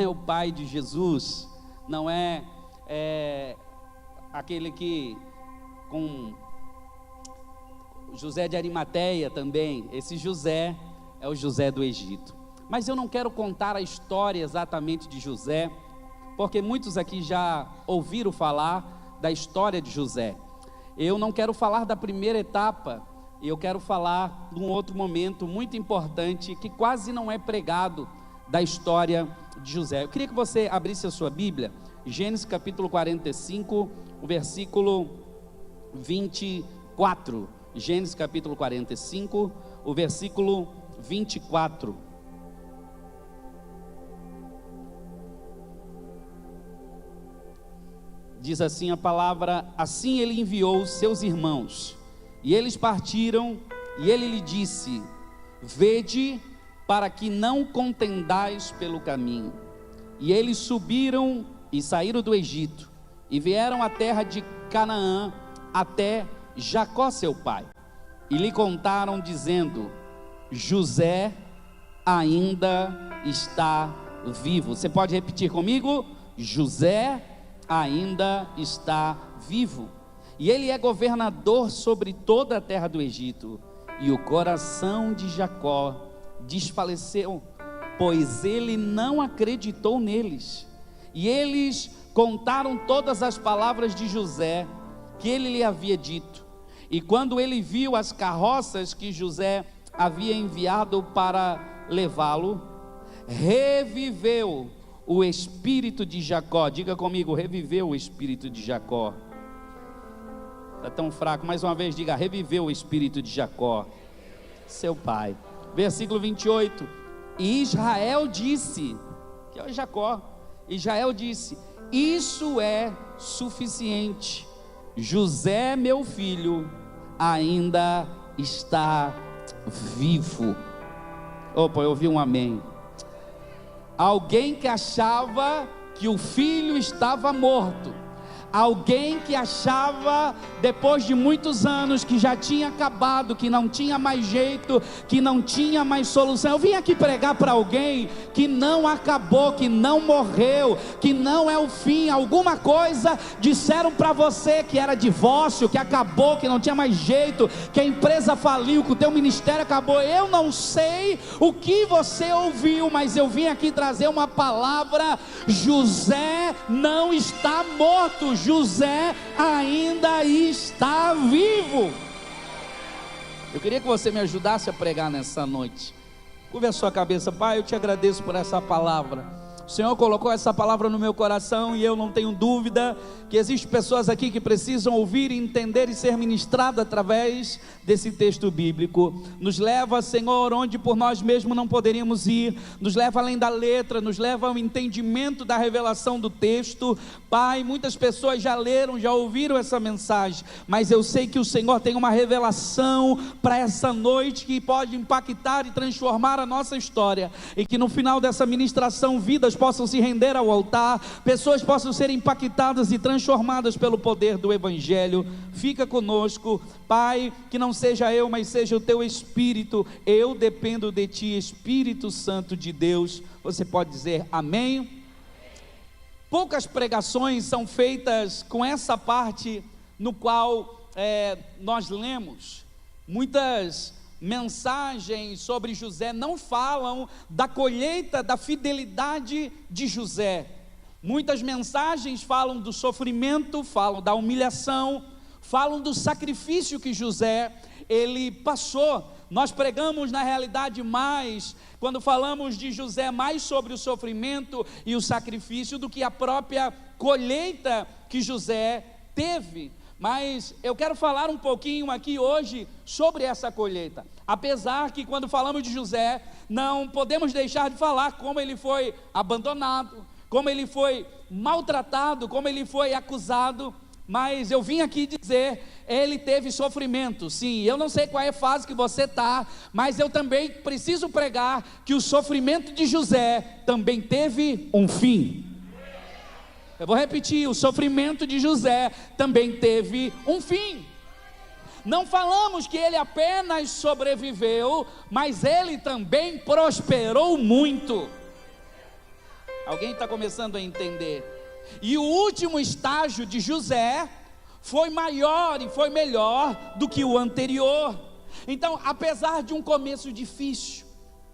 é o pai de Jesus, não é, aquele que, com José de Arimateia também, esse José é o José do Egito. Mas eu não quero contar a história exatamente de José, porque muitos aqui já ouviram falar da história de José. Eu não quero falar da primeira etapa, eu quero falar de um outro momento muito importante, que quase não é pregado, da história de José. Eu queria que você abrisse a sua Bíblia, Gênesis capítulo 45, o versículo 24. Gênesis capítulo 45, o versículo 24. Diz assim a palavra: assim ele enviou seus irmãos, e eles partiram, e ele lhe disse: vede, para que não contendais pelo caminho. E eles subiram e saíram do Egito, e vieram à terra de Canaã, até Jacó seu pai, e lhe contaram dizendo: José ainda está vivo. Você pode repetir comigo? José ainda está vivo, e ele é governador sobre toda a terra do Egito. E o coração de Jacó desfaleceu, pois ele não acreditou neles. E eles contaram todas as palavras de José que ele lhe havia dito. E quando ele viu as carroças que José havia enviado para levá-lo, reviveu o espírito de Jacó. Diga comigo: reviveu o espírito de Jacó. Está tão fraco, mais uma vez diga: reviveu o espírito de Jacó, seu pai. Versículo 28, e Israel disse, que é o Jacó, Israel disse: isso é suficiente, José meu filho ainda está vivo. Opa, eu ouvi um amém. Alguém que achava que o filho estava morto, alguém que achava, depois de muitos anos, que já tinha acabado, que não tinha mais jeito, que não tinha mais solução. Eu vim aqui pregar para alguém que não acabou, que não morreu, que não é o fim. Alguma coisa disseram para você que era divórcio, que acabou, que não tinha mais jeito, que a empresa faliu, que o teu ministério acabou. Eu não sei o que você ouviu, mas eu vim aqui trazer uma palavra: José não está morto, José ainda está vivo. Eu queria que você me ajudasse a pregar nessa noite. Curva a sua cabeça. Pai, eu te agradeço por essa palavra. O Senhor colocou essa palavra no meu coração, e eu não tenho dúvida que existem pessoas aqui que precisam ouvir, entender e ser ministrado através desse texto bíblico. Nos leva, Senhor, onde por nós mesmos não poderíamos ir, nos leva além da letra, nos leva ao entendimento da revelação do texto. Pai, muitas pessoas já leram, já ouviram essa mensagem, mas eu sei que o Senhor tem uma revelação para essa noite que pode impactar e transformar a nossa história, e que no final dessa ministração vidas possam se render ao altar, pessoas possam ser impactadas e transformadas pelo poder do Evangelho. Fica conosco, Pai, que não seja eu, mas seja o teu Espírito. Eu dependo de ti, Espírito Santo de Deus. Você pode dizer amém? Poucas pregações são feitas com essa parte no qual nós lemos. Muitas mensagens sobre José não falam da colheita, da fidelidade de José. Muitas mensagens falam do sofrimento, falam da humilhação, falam do sacrifício que José ele passou. Nós pregamos na realidade mais, quando falamos de José, mais sobre o sofrimento e o sacrifício do que a própria colheita que José teve. Mas eu quero falar um pouquinho aqui hoje sobre essa colheita. Apesar que quando falamos de José, não podemos deixar de falar como ele foi abandonado, como ele foi maltratado, como ele foi acusado. Mas eu vim aqui dizer, ele teve sofrimento, sim. Eu não sei qual é a fase que você está, mas eu também preciso pregar que o sofrimento de José também teve um fim. Eu vou repetir, o sofrimento de José também teve um fim. Não falamos que ele apenas sobreviveu, mas ele também prosperou muito. Alguém está começando a entender? E o último estágio de José foi maior e foi melhor do que o anterior. Então, apesar de um começo difícil,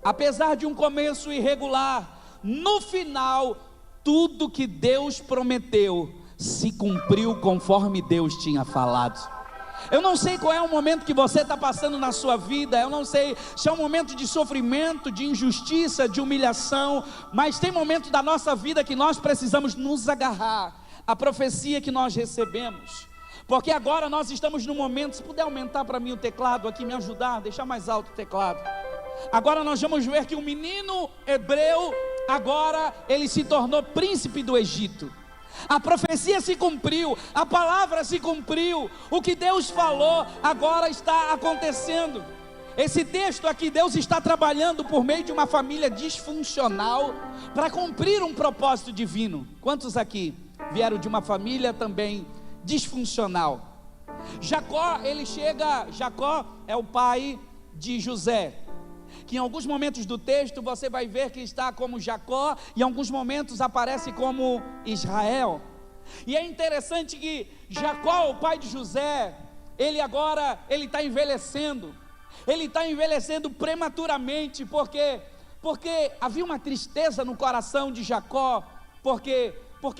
apesar de um começo irregular, no final, tudo que Deus prometeu se cumpriu conforme Deus tinha falado. Eu não sei qual é o momento que você está passando na sua vida, eu não sei se é um momento de sofrimento, de injustiça, de humilhação, mas tem momentos da nossa vida que nós precisamos nos agarrar à profecia que nós recebemos, porque agora nós estamos no momento, se puder aumentar para mim o teclado aqui, me ajudar, deixar mais alto o teclado. Agora nós vamos ver que o menino hebreu, agora ele se tornou príncipe do Egito. A profecia se cumpriu, a palavra se cumpriu, o que Deus falou agora está acontecendo. Esse texto aqui, Deus está trabalhando por meio de uma família disfuncional para cumprir um propósito divino. Quantos aqui vieram de uma família também disfuncional? Jacó é o pai de José, que em alguns momentos do texto você vai ver que está como Jacó, e em alguns momentos aparece como Israel. E é interessante que Jacó, o pai de José, ele está envelhecendo, ele está envelhecendo prematuramente, porque havia uma tristeza no coração de Jacó, porque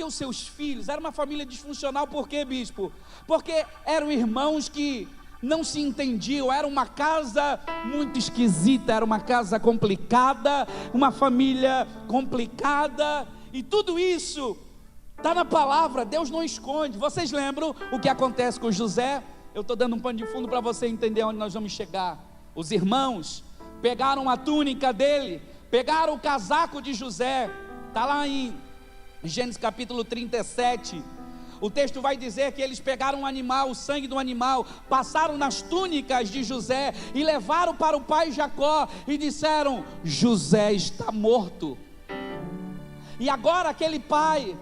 os seus filhos, era uma família disfuncional. Por quê, bispo? Porque eram irmãos que não se entendiam, era uma casa muito esquisita, era uma casa complicada, uma família complicada, e tudo isso está na palavra, Deus não esconde. Vocês lembram o que acontece com José? Eu estou dando um pano de fundo para você entender onde nós vamos chegar. Os irmãos pegaram a túnica dele, pegaram o casaco de José, está lá em Gênesis capítulo 37, o texto vai dizer que eles pegaram um animal, o sangue do animal, passaram nas túnicas de José e levaram para o pai Jacó e disseram: José está morto. E agora aquele pai,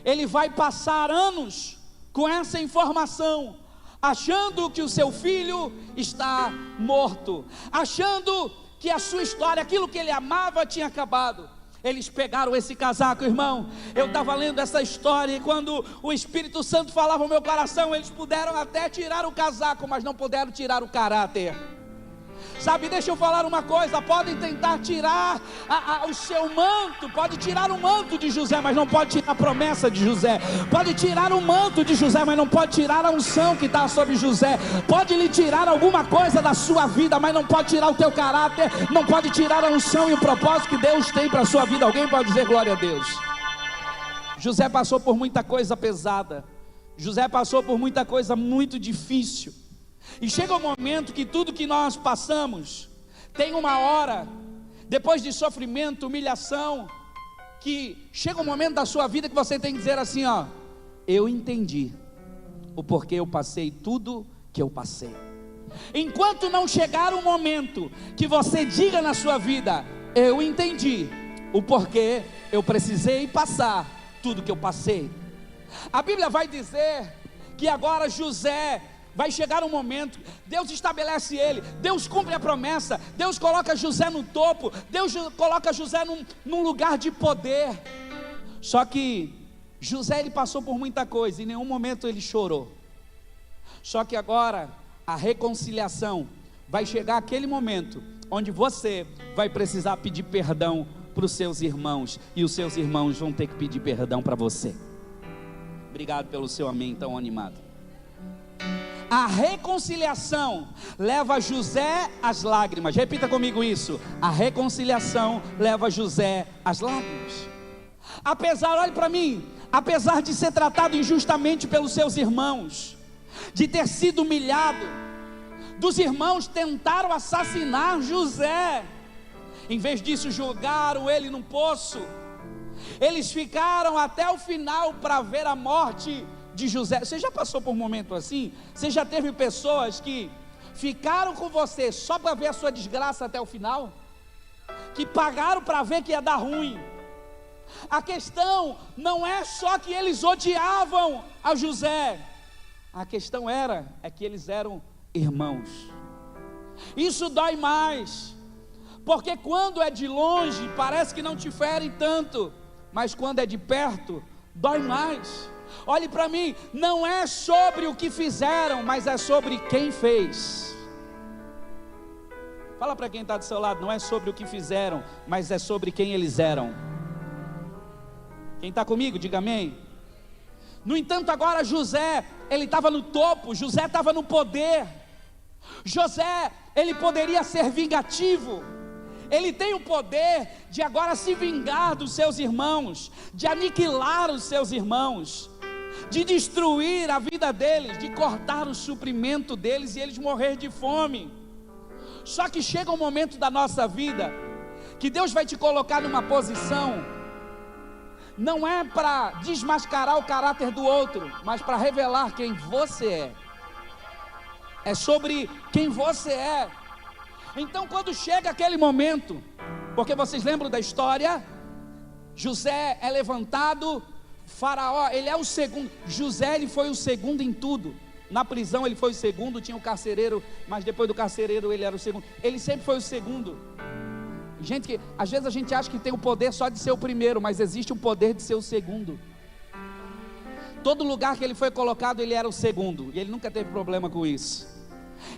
ele vai passar anos com essa informação, achando que o seu filho está morto, achando que a sua história, aquilo que ele amava, tinha acabado. Eles pegaram esse casaco, irmão. Eu estava lendo essa história e quando o Espírito Santo falava ao meu coração, eles puderam até tirar o casaco, mas não puderam tirar o caráter. Sabe, deixa eu falar uma coisa: podem tentar tirar o seu manto, pode tirar o manto de José, mas não pode tirar a promessa de José. Pode tirar o manto de José, mas não pode tirar a unção que está sobre José. Pode lhe tirar alguma coisa da sua vida, mas não pode tirar o teu caráter, não pode tirar a unção e o propósito que Deus tem para a sua vida. Alguém pode dizer glória a Deus? José passou por muita coisa pesada, José passou por muita coisa muito difícil. E chega um momento que tudo que nós passamos, tem uma hora, depois de sofrimento, humilhação, que chega um momento da sua vida que você tem que dizer assim: ó, eu entendi o porquê eu passei tudo que eu passei. Enquanto não chegar um momento que você diga na sua vida: eu entendi o porquê eu precisei passar tudo que eu passei. A Bíblia vai dizer que agora José vai chegar um momento, Deus estabelece ele, Deus cumpre a promessa, Deus coloca José no topo, Deus coloca José num lugar de poder. Só que José, ele passou por muita coisa, em nenhum momento ele chorou. Só que agora a reconciliação vai chegar aquele momento onde você vai precisar pedir perdão para os seus irmãos, e os seus irmãos vão ter que pedir perdão para você. Obrigado pelo seu amém tão animado. A reconciliação leva José às lágrimas. Repita comigo isso: a reconciliação leva José às lágrimas. Apesar, olhe para mim, apesar de ser tratado injustamente pelos seus irmãos, de ter sido humilhado, dos irmãos tentaram assassinar José. Em vez disso, jogaram ele num poço. Eles ficaram até o final para ver a morte de José. Você já passou por um momento assim? Você já teve pessoas que ficaram com você só para ver a sua desgraça até o final? Que pagaram para ver que ia dar ruim? A questão não é só que eles odiavam a José, a questão é que eles eram irmãos. Isso dói mais, porque quando é de longe parece que não te fere tanto, mas quando é de perto, dói mais. Olhe para mim, não é sobre o que fizeram, mas é sobre quem fez. Fala para quem está do seu lado, não é sobre o que fizeram, mas é sobre quem eles eram. Quem está comigo, diga amém. No entanto, agora José, ele estava no topo, José estava no poder. José, ele poderia ser vingativo. Ele tem o poder de agora se vingar dos seus irmãos, de aniquilar os seus irmãos, de destruir a vida deles, de cortar o suprimento deles e eles morrer de fome. Só que chega um momento da nossa vida que Deus vai te colocar numa posição, não é para desmascarar o caráter do outro, mas para revelar quem você é. É sobre quem você é. Então quando chega aquele momento, porque vocês lembram da história, José é levantado, Faraó, ele é o segundo, José ele foi o segundo em tudo. Na prisão ele foi o segundo, tinha o carcereiro, mas depois do carcereiro ele era o segundo. Ele sempre foi o segundo. Gente, que às vezes a gente acha que tem o poder só de ser o primeiro, mas existe o poder de ser o segundo. Todo lugar que ele foi colocado, ele era o segundo, e ele nunca teve problema com isso.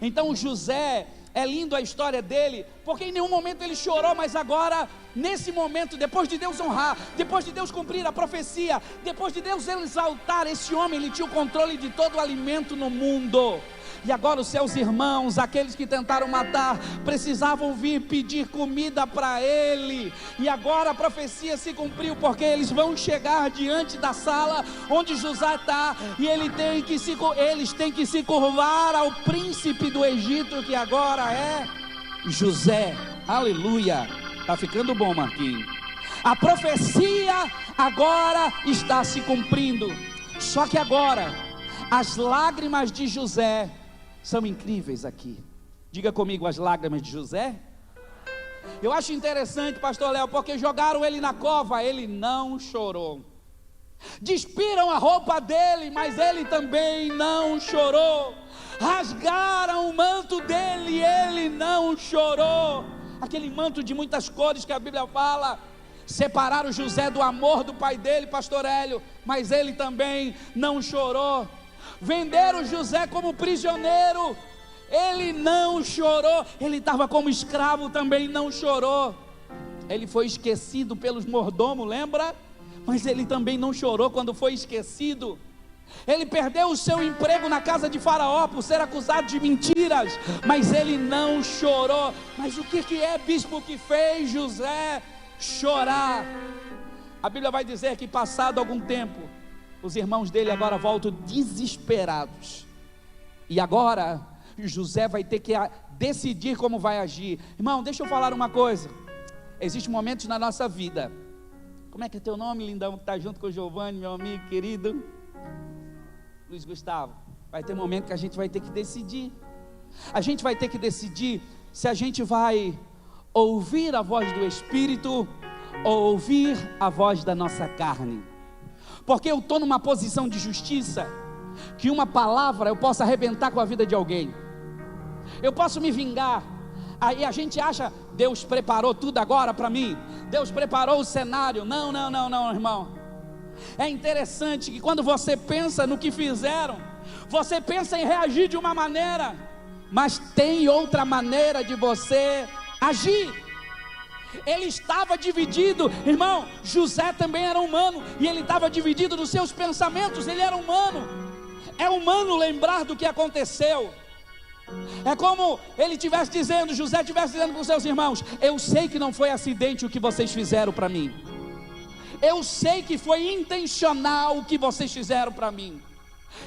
Então José, é lindo a história dele, porque em nenhum momento ele chorou, mas agora, nesse momento, depois de Deus honrar, depois de Deus cumprir a profecia, depois de Deus exaltar esse homem, ele tinha o controle de todo o alimento no mundo. E agora os seus irmãos, aqueles que tentaram matar, precisavam vir pedir comida para ele. E agora a profecia se cumpriu, porque eles vão chegar diante da sala onde José está, e eles têm que se curvar ao príncipe do Egito, que agora é José. Aleluia. Está ficando bom, Marquinhos. A profecia agora está se cumprindo. Só que agora as lágrimas de José são incríveis aqui. Diga comigo, as lágrimas de José. Eu acho interessante, pastor Léo, porque jogaram ele na cova, ele não chorou. Despiram a roupa dele, mas ele também não chorou. Rasgaram o manto dele, ele não chorou. Aquele manto de muitas cores que a Bíblia fala. Separaram José do amor do pai dele, pastor Hélio, mas ele também não chorou. Venderam José como prisioneiro, ele não chorou. Ele estava como escravo, também não chorou. Ele foi esquecido pelos mordomos, lembra? Mas ele também não chorou quando foi esquecido. Ele perdeu o seu emprego na casa de Faraó por ser acusado de mentiras, mas ele não chorou. Mas o que é, bispo, que fez José chorar? A Bíblia vai dizer que passado algum tempo, os irmãos dele agora voltam desesperados, e agora José vai ter que decidir como vai agir. Irmão, deixa eu falar uma coisa. Existem momentos na nossa vida. Como é que é teu nome, lindão, que está junto com o Giovanni, meu amigo querido Luiz Gustavo? Vai ter momento que a gente vai ter que decidir. A gente vai ter que decidir se a gente vai ouvir a voz do Espírito ou ouvir a voz da nossa carne. Porque eu estou numa posição de justiça, que uma palavra eu posso arrebentar com a vida de alguém. Eu posso me vingar. Aí a gente acha, Deus preparou tudo agora para mim, Deus preparou o cenário. Não, irmão. É interessante que quando você pensa no que fizeram, você pensa em reagir de uma maneira, mas tem outra maneira de você agir. Ele estava dividido, irmão. José também era humano, e ele estava dividido nos seus pensamentos. Ele era humano. É humano lembrar do que aconteceu. É como ele estivesse dizendo, José estivesse dizendo para os seus irmãos: eu sei que não foi acidente o que vocês fizeram para mim. Eu sei que foi intencional o que vocês fizeram para mim.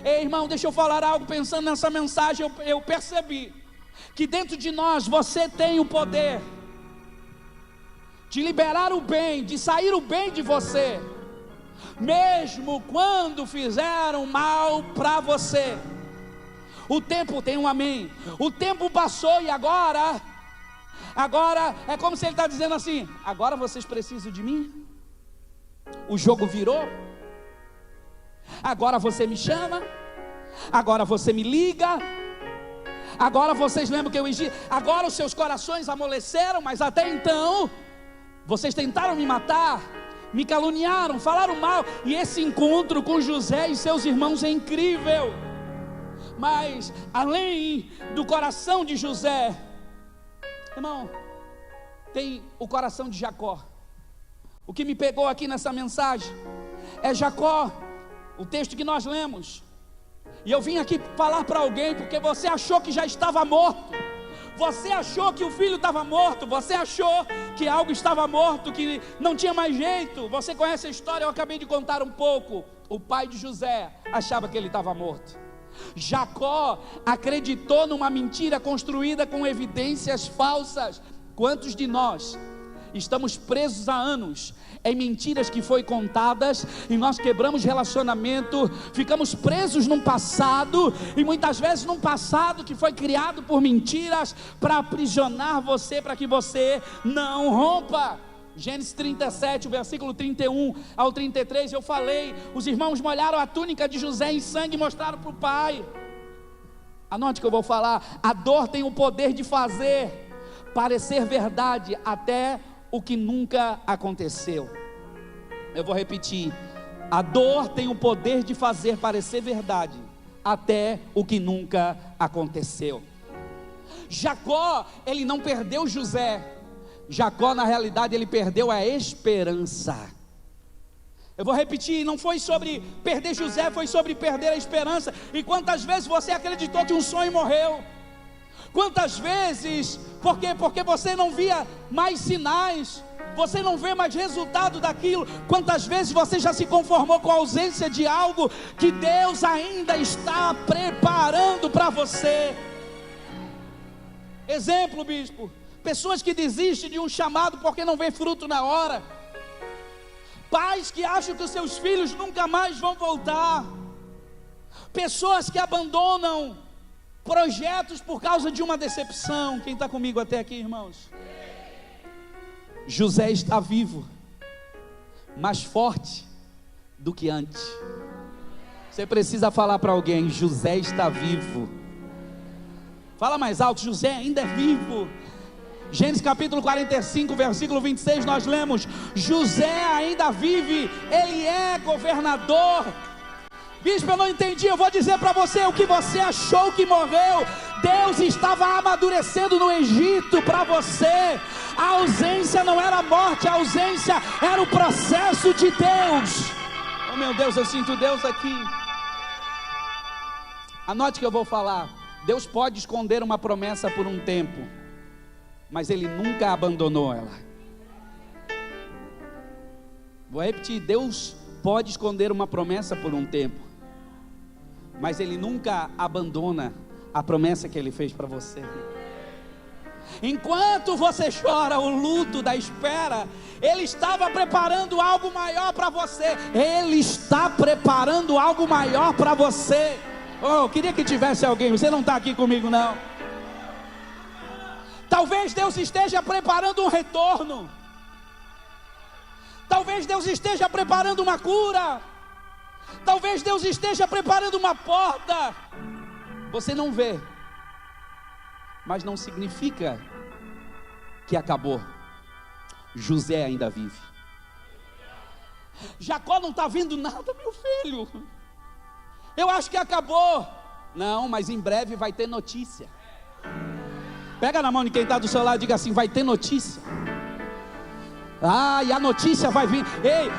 Ei, irmão, deixa eu falar algo. Pensando nessa mensagem, eu percebi que dentro de nós você tem o poder de liberar o bem, de sair o bem de você, mesmo quando fizeram mal para você. O tempo, tem um amém, o tempo passou e agora é como se ele está dizendo assim: agora vocês precisam de mim? O jogo virou? Agora você me chama? Agora você me liga? Agora vocês lembram que eu exigi? Agora os seus corações amoleceram, mas até então vocês tentaram me matar. me caluniaram, falaram mal. E esse encontro com José e seus irmãos é incrível. Mas além do coração de José, irmão, tem o coração de Jacó. O que me pegou aqui nessa mensagem é Jacó, o texto que nós lemos. E eu vim aqui falar para alguém, porque você achou que já estava morto, você achou que o filho estava morto, você achou que algo estava morto, que não tinha mais jeito. Você conhece a história, eu acabei de contar um pouco. O pai de José achava que ele estava morto. Jacó acreditou numa mentira construída com evidências falsas. Quantos de nós estamos presos há anos em mentiras que foi contadas, e nós quebramos relacionamento, ficamos presos num passado, e muitas vezes num passado que foi criado por mentiras para aprisionar você, para que você não rompa. Gênesis 37, o versículo 31 ao 33, eu falei, os irmãos molharam a túnica de José em sangue e mostraram para o pai. Anote que eu vou falar. A dor tem o poder de fazer parecer verdade até o que nunca aconteceu. Eu vou repetir. A dor tem o poder de fazer parecer verdade até o que nunca aconteceu. Jacó, ele não perdeu José. Jacó, na realidade, ele perdeu a esperança. Eu vou repetir, não foi sobre perder José, foi sobre perder a esperança. E quantas vezes você acreditou que um sonho morreu? Quantas vezes, porque você não via mais sinais, você não vê mais resultado daquilo? Quantas vezes você já se conformou com a ausência de algo que Deus ainda está preparando para você? Exemplo, bispo, pessoas que desistem de um chamado porque não vê fruto na hora, pais que acham que os seus filhos nunca mais vão voltar, pessoas que abandonam projetos por causa de uma decepção. Quem está comigo até aqui, irmãos? José está vivo, mais forte do que antes. Você precisa falar para alguém: José está vivo. Fala mais alto: José ainda é vivo. Gênesis capítulo 45, versículo 26, nós lemos: José ainda vive, ele é governador. Bispo, eu não entendi, eu vou dizer para você: o que você achou que morreu, Deus estava amadurecendo no Egito para você. A ausência não era a morte, a ausência era o processo de Deus. Oh meu Deus, eu sinto Deus aqui. Anote que eu vou falar. Deus pode esconder uma promessa por um tempo, mas Ele nunca abandonou ela. Vou repetir: Deus pode esconder uma promessa por um tempo, mas Ele nunca abandona a promessa que Ele fez para você. Enquanto você chora o luto da espera, Ele estava preparando algo maior para você. Ele está preparando algo maior para você. Oh, eu queria que tivesse alguém. Você não está aqui comigo, não. Talvez Deus esteja preparando um retorno. Talvez Deus esteja preparando uma cura. Talvez Deus esteja preparando uma porta. Você não vê, mas não significa que acabou. José ainda vive. Jacó não está vendo nada, meu filho. Eu acho que acabou. Não, mas em breve vai ter notícia. Pega na mão de quem está do seu lado e diga assim: vai ter notícia. Ah, e a notícia vai vir. Ei,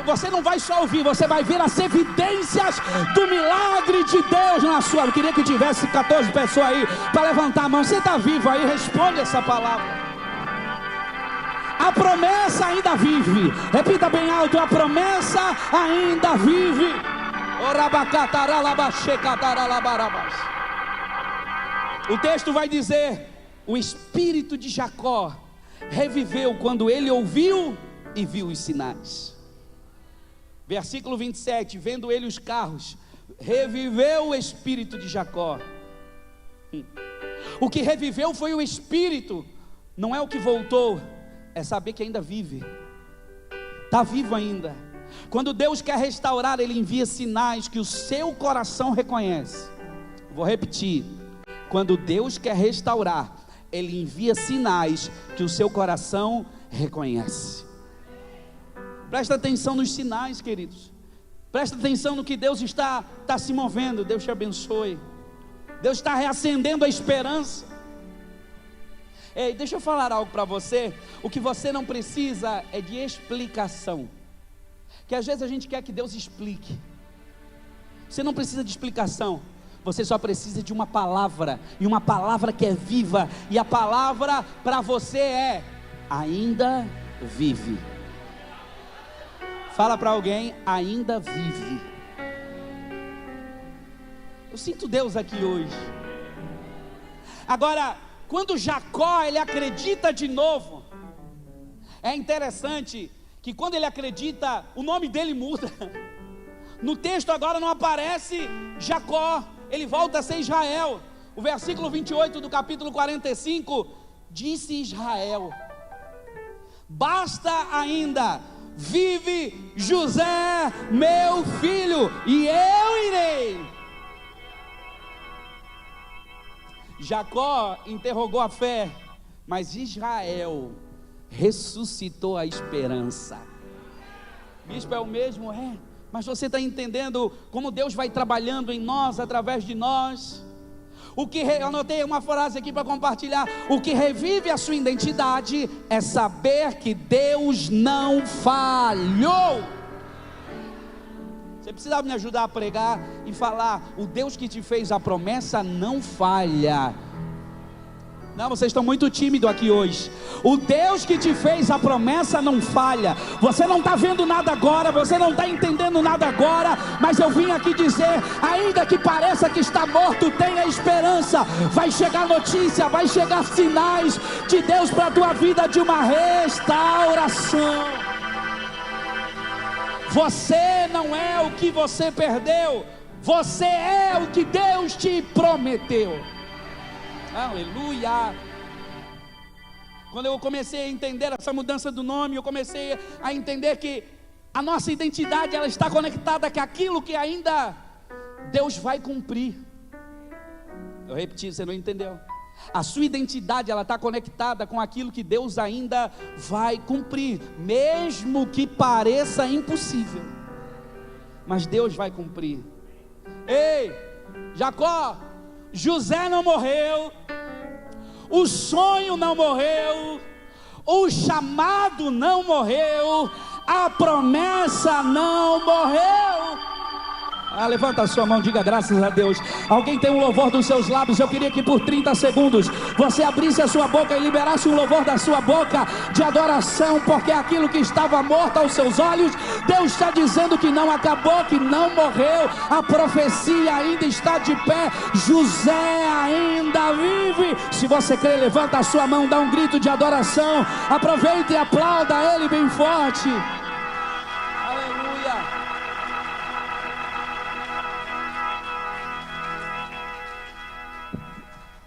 você não vai só ouvir, você vai ver as evidências do milagre de Deus na sua. Eu queria que tivesse 14 pessoas aí para levantar a mão. Você está vivo aí? Responde essa palavra. A promessa ainda vive. Repita bem alto: a promessa ainda vive. O texto vai dizer: o espírito de Jacó reviveu quando ele ouviu e viu os sinais. Versículo 27, vendo ele os carros, reviveu o espírito de Jacó. O que reviveu foi o espírito, não é o que voltou, é saber que ainda vive, está vivo ainda. Quando Deus quer restaurar, Ele envia sinais que o seu coração reconhece. Vou repetir: quando Deus quer restaurar, Ele envia sinais que o seu coração reconhece. Presta atenção nos sinais, queridos. Presta atenção no que Deus está se movendo. Deus te abençoe. Deus está reacendendo a esperança. Ei, deixa eu falar algo para você. O que você não precisa é de explicação. Que às vezes a gente quer que Deus explique. Você não precisa de explicação. Você só precisa de uma palavra. E uma palavra que é viva. E a palavra para você é: ainda vive. Fala para alguém: ainda vive. Eu sinto Deus aqui hoje. Agora, quando Jacó ele acredita de novo, é interessante que quando ele acredita, o nome dele muda. No texto agora não aparece Jacó, ele volta a ser Israel. O versículo 28 do capítulo 45, disse Israel: basta ainda, vive José meu filho, e eu irei. Jacó interrogou a fé, mas Israel ressuscitou a esperança. Bispo, é o mesmo? É. Mas você está entendendo como Deus vai trabalhando em nós, através de nós? Eu anotei uma frase aqui para compartilhar. O que revive a sua identidade é saber que Deus não falhou. Você precisa me ajudar a pregar e falar: o Deus que te fez a promessa não falha. Não, vocês estão muito tímidos aqui hoje. O Deus que te fez a promessa não falha. Você não está vendo nada agora, você não está entendendo nada agora, mas eu vim aqui dizer: ainda que pareça que está morto, tenha esperança. Vai chegar notícia, vai chegar sinais de Deus para a tua vida, de uma restauração. Você não é o que você perdeu, você é o que Deus te prometeu. Aleluia. Quando eu comecei a entender essa mudança do nome, eu comecei a entender que a nossa identidade, ela está conectada com aquilo que ainda Deus vai cumprir. Eu repeti, você não entendeu? A sua identidade, ela está conectada com aquilo que Deus ainda vai cumprir, mesmo que pareça impossível, mas Deus vai cumprir. Ei, Jacó, José não morreu, o sonho não morreu, o chamado não morreu, a promessa não morreu. Levanta a sua mão, diga graças a Deus. Alguém tem um louvor dos seus lábios? Eu queria que por 30 segundos você abrisse a sua boca e liberasse um louvor da sua boca de adoração, porque aquilo que estava morto aos seus olhos, Deus está dizendo que não acabou, que não morreu. A profecia ainda está de pé, José ainda vive. Se você crê, levanta a sua mão, dá um grito de adoração, aproveita e aplauda Ele bem forte.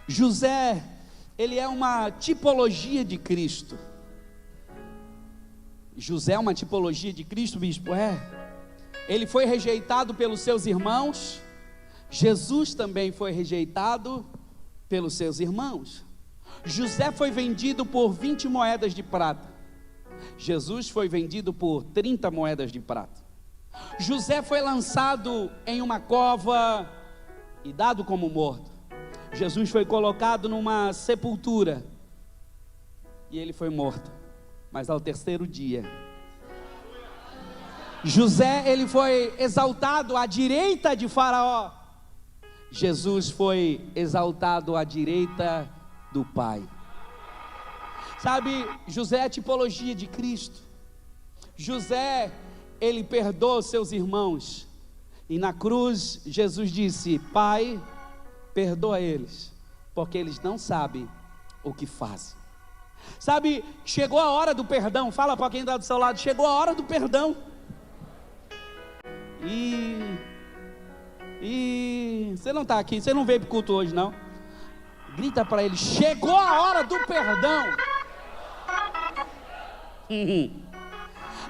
José, ele é uma tipologia de Cristo. José é uma tipologia de Cristo, bispo? É. Ele foi rejeitado pelos seus irmãos. Jesus também foi rejeitado pelos seus irmãos. José foi vendido por 20 moedas de prata. Jesus foi vendido por 30 moedas de prata. José foi lançado em uma cova e dado como morto. Jesus foi colocado numa sepultura e ele foi morto, mas ao terceiro dia. José, ele foi exaltado à direita de Faraó. Jesus foi exaltado à direita do Pai. Sabe, José é a tipologia de Cristo. José, ele perdoa seus irmãos, e na cruz Jesus disse: Pai, perdoa eles, porque eles não sabem o que fazem. Sabe, chegou a hora do perdão. Fala para quem está do seu lado: chegou a hora do perdão. E você não está aqui, você não veio para o culto hoje, não? Grita para ele: chegou a hora do perdão.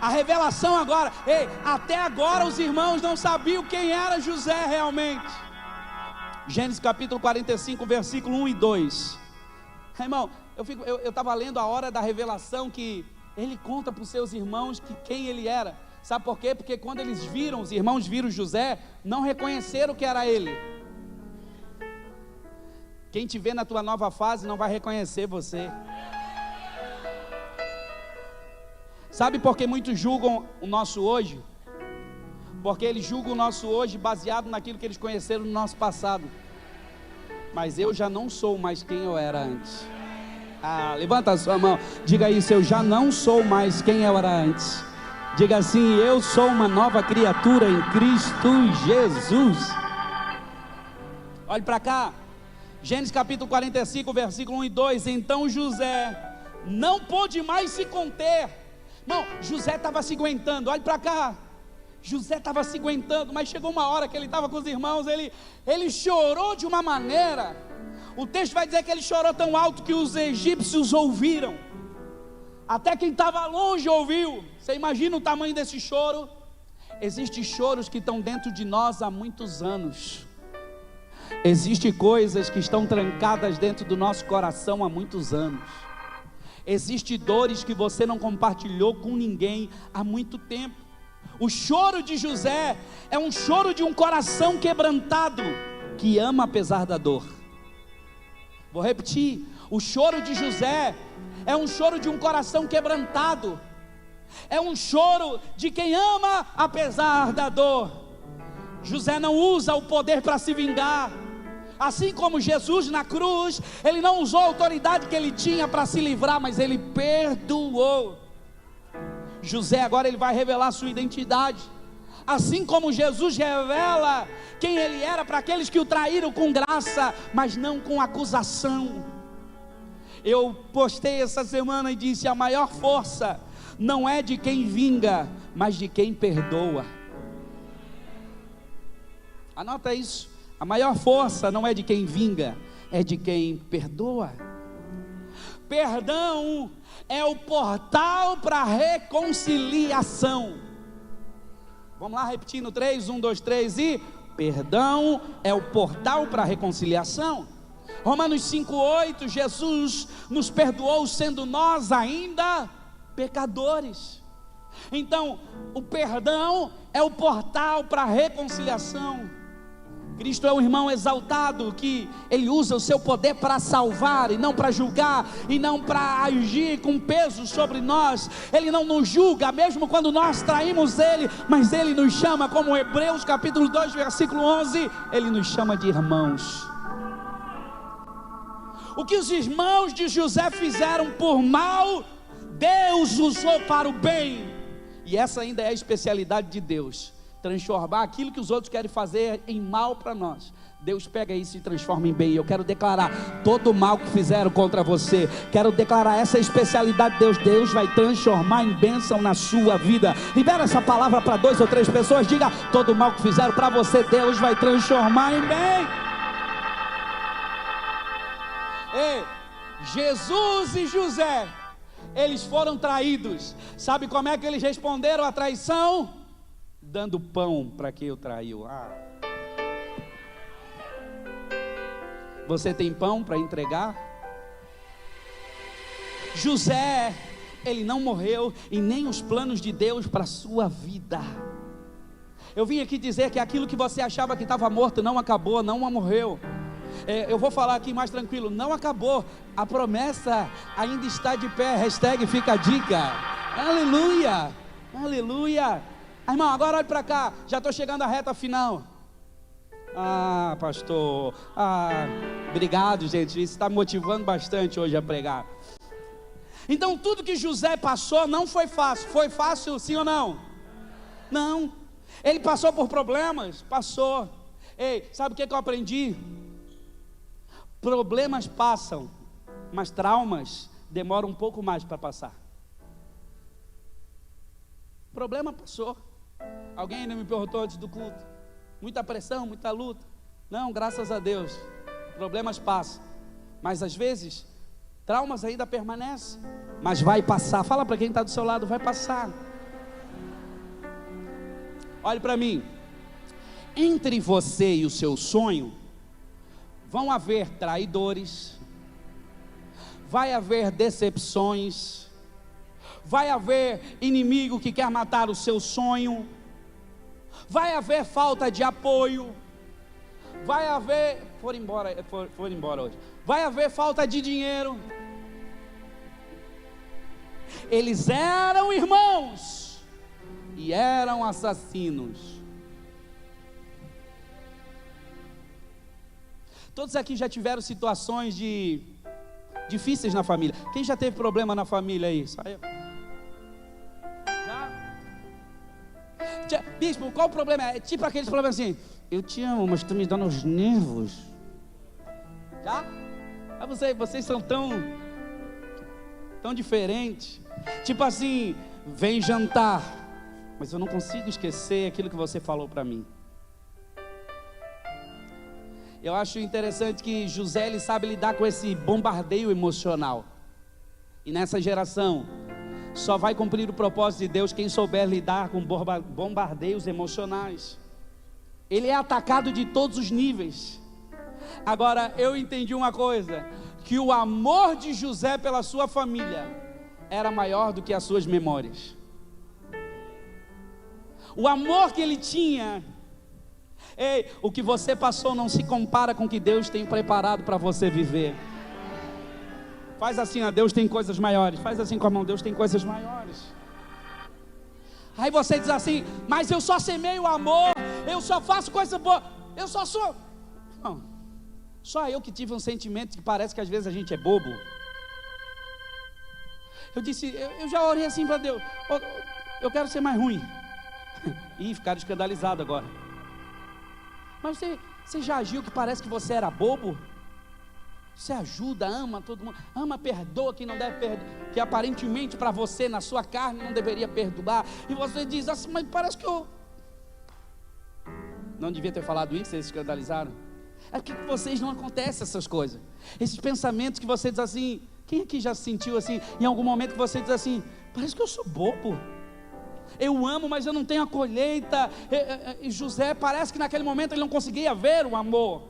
A revelação agora. Ei, até agora os irmãos não sabiam quem era José realmente. Gênesis capítulo 45, versículo 1 e 2. Irmão, eu estava lendo a hora da revelação que ele conta para os seus irmãos quem ele era. Sabe por quê? Porque quando eles viram, os irmãos viram José, não reconheceram que era ele. Quem te vê na tua nova fase não vai reconhecer você. Sabe por que muitos julgam o nosso hoje? Porque eles julgam o nosso hoje baseado naquilo que eles conheceram no nosso passado. Mas eu já não sou mais quem eu era antes. Levanta a sua mão, diga isso: eu já não sou mais quem eu era antes. Diga assim: eu sou uma nova criatura em Cristo Jesus. Olhe para cá, Gênesis capítulo 45, versículo 1 e 2. Então José não pôde mais se conter. Não, José estava se aguentando. Olhe para cá, José estava se aguentando, mas chegou uma hora que ele estava com os irmãos, ele chorou de uma maneira. O texto vai dizer que ele chorou tão alto que os egípcios ouviram. Até quem estava longe ouviu. Você imagina o tamanho desse choro? Existem choros que estão dentro de nós há muitos anos. Existem coisas que estão trancadas dentro do nosso coração há muitos anos. Existem dores que você não compartilhou com ninguém há muito tempo. O choro de José é um choro de um coração quebrantado, que ama apesar da dor. Vou repetir, o choro de José é um choro de um coração quebrantado, é um choro de quem ama apesar da dor. José não usa o poder para se vingar, assim como Jesus na cruz, ele não usou a autoridade que ele tinha para se livrar, mas ele perdoou. José agora ele vai revelar sua identidade, assim como Jesus revela quem ele era para aqueles que o traíram com graça, mas não com acusação. Eu postei essa semana e disse: a maior força não é de quem vinga, mas de quem perdoa. Anota isso: a maior força não é de quem vinga, é de quem perdoa. Perdão é o portal para a reconciliação. Vamos lá, repetindo: 3, 1, 2, 3 e... perdão é o portal para a reconciliação. Romanos 5,8, Jesus nos perdoou sendo nós ainda pecadores. Então, o perdão é o portal para a reconciliação. Cristo é um irmão exaltado, que ele usa o seu poder para salvar, e não para julgar, e não para agir com peso sobre nós. Ele não nos julga, mesmo quando nós traímos ele, mas ele nos chama, como Hebreus capítulo 2, versículo 11, ele nos chama de irmãos. O que os irmãos de José fizeram por mal, Deus usou para o bem. E essa ainda é a especialidade de Deus: transformar aquilo que os outros querem fazer em mal para nós. Deus pega isso e transforma em bem. Eu quero declarar todo o mal que fizeram contra você, quero declarar essa especialidade de Deus. Deus vai transformar em bênção na sua vida. Libera essa palavra para 2 ou 3 pessoas. Diga: todo o mal que fizeram para você, Deus vai transformar em bem. Ei, Jesus e José, eles foram traídos. Sabe como é que eles responderam à traição? Dando pão para quem o traiu. Você tem pão para entregar? José, ele não morreu, e nem os planos de Deus para a sua vida. Eu vim aqui dizer que aquilo que você achava que estava morto não acabou, não morreu. Eu vou falar aqui mais tranquilo: não acabou, a promessa ainda está de pé. Hashtag fica a dica. Aleluia, aleluia. Irmão, agora olhe para cá, já estou chegando à reta final. Pastor, obrigado, gente, isso está me motivando bastante hoje a pregar. Então tudo que José passou não foi fácil. Foi fácil, sim ou não? Não. Ele passou por problemas? Passou. Ei, sabe o que eu aprendi? Problemas passam, mas traumas demoram um pouco mais para passar. O problema passou. Alguém ainda me perguntou antes do culto: muita pressão, muita luta? Não, graças a Deus, problemas passam, mas às vezes traumas ainda permanecem, mas vai passar. Fala para quem está do seu lado: vai passar. Olhe para mim: entre você e o seu sonho vão haver traidores, vai haver decepções, vai haver inimigo que quer matar o seu sonho, vai haver falta de apoio, vai haver, foram embora hoje, vai haver falta de dinheiro. Eles eram irmãos e eram assassinos. Todos aqui já tiveram situações difíceis na família. Quem já teve problema na família aí? Já? Bispo, qual o problema? É tipo aqueles problemas assim: eu te amo, mas tu me dando os nervos. Já? Vocês são tão diferentes. Tipo assim, vem jantar, mas eu não consigo esquecer aquilo que você falou para mim. Eu acho interessante que José, ele sabe lidar com esse bombardeio emocional. E nessa geração, só vai cumprir o propósito de Deus quem souber lidar com bombardeios emocionais. Ele é atacado de todos os níveis. Agora, eu entendi uma coisa: que o amor de José pela sua família era maior do que as suas memórias. O amor que ele tinha. Ei, o que você passou não se compara com o que Deus tem preparado para você viver. Faz assim, ó, Deus tem coisas maiores. Faz assim com a mão, Deus tem coisas maiores. Aí você diz assim: mas eu só semeio amor, eu só faço coisa boa, eu só sou... Não, só eu que tive um sentimento que parece que às vezes a gente é bobo. Eu disse, eu já orei assim para Deus: eu quero ser mais ruim. Ih, ficaram escandalizados agora. Mas você já agiu que parece que você era bobo? Você ajuda, ama todo mundo, ama, perdoa quem não deve perdoar, que aparentemente para você, na sua carne, não deveria perdoar. E você diz assim: mas parece que eu não devia ter falado isso. Vocês se escandalizaram. É porque com vocês não acontecem essas coisas. Esses pensamentos que você diz assim. Quem aqui já se sentiu assim, em algum momento que você diz assim: parece que eu sou bobo, eu amo, mas eu não tenho a colheita. E José, parece que naquele momento ele não conseguia ver o amor.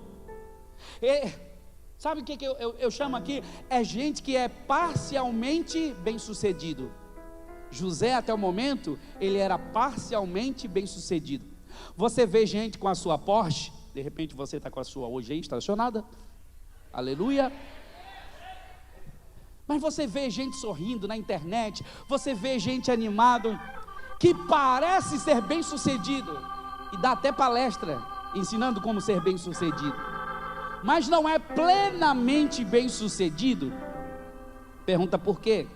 Sabe o que eu chamo aqui? É gente que é parcialmente bem sucedido. José, até o momento, ele era parcialmente bem sucedido. Você vê gente com a sua Porsche, de repente você está com a sua hoje aí estacionada, aleluia. Mas você vê gente sorrindo na internet, você vê gente animado, que parece ser bem sucedido, e dá até palestra ensinando como ser bem sucedido, mas não é plenamente bem sucedido. Pergunta por quê?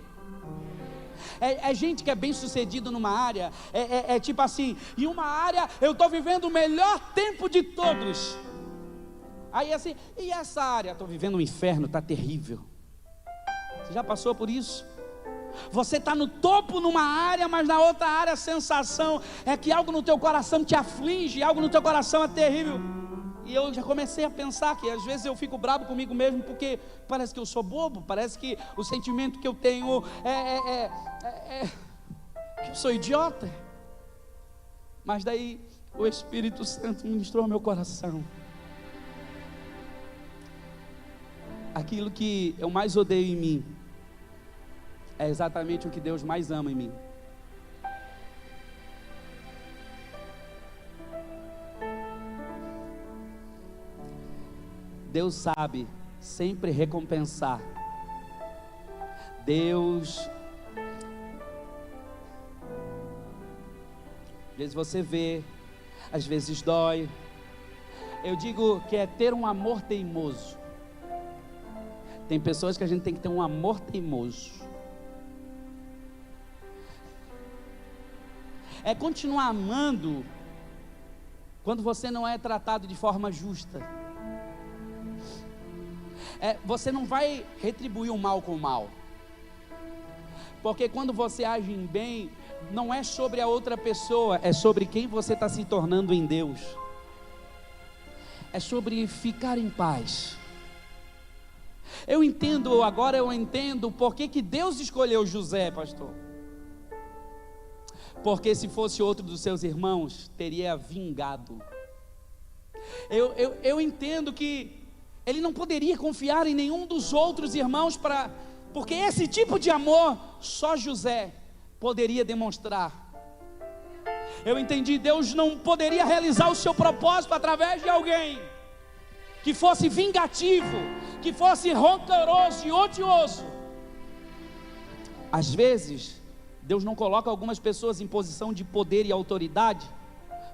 É gente que é bem sucedido numa área, é tipo assim, em uma área eu estou vivendo o melhor tempo de todos. Aí assim, e essa área? Estou vivendo um inferno, está terrível. Você já passou por isso? Você está no topo numa área, mas na outra área a sensação é que algo no teu coração te aflige, algo no teu coração é terrível. E eu já comecei a pensar que às vezes eu fico bravo comigo mesmo, porque parece que eu sou bobo, parece que o sentimento que eu tenho que eu sou idiota. Mas daí o Espírito Santo ministrou ao meu coração: aquilo que eu mais odeio em mim é exatamente o que Deus mais ama em mim. Deus sabe sempre recompensar. Deus, às vezes você vê, às vezes dói. Eu digo que é ter um amor teimoso. Tem pessoas que a gente tem que ter um amor teimoso. É continuar amando quando você não é tratado de forma justa. Você não vai retribuir o mal com o mal, porque quando você age em bem, não é sobre a outra pessoa, é sobre quem você está se tornando em Deus. É sobre ficar em paz. Eu entendo por que Deus escolheu José, pastor. Porque se fosse outro dos seus irmãos, teria vingado. Eu entendo que ele não poderia confiar em nenhum dos outros irmãos, porque esse tipo de amor só José poderia demonstrar. Eu entendi, Deus não poderia realizar o seu propósito através de alguém que fosse vingativo, que fosse rancoroso e odioso. Às vezes, Deus não coloca algumas pessoas em posição de poder e autoridade,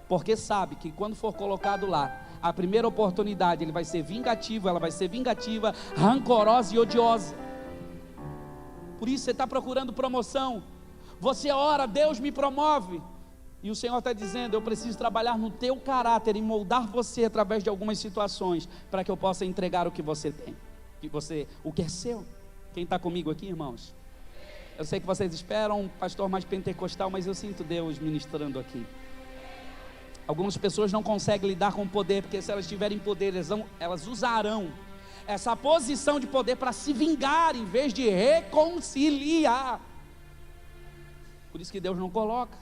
porque sabe que quando for colocado lá, a primeira oportunidade ele vai ser vingativo, ela vai ser vingativa, rancorosa e odiosa. Por isso você está procurando promoção, você ora, Deus me promove, e o Senhor está dizendo, eu preciso trabalhar no teu caráter, e moldar você através de algumas situações, para que eu possa entregar o que você tem, o que é seu. Quem está comigo aqui, irmãos? Eu sei que vocês esperam um pastor mais pentecostal, mas eu sinto Deus ministrando aqui. Algumas pessoas não conseguem lidar com o poder, porque se elas tiverem poder, elas usarão essa posição de poder para se vingar, em vez de reconciliar. Por isso que Deus não coloca.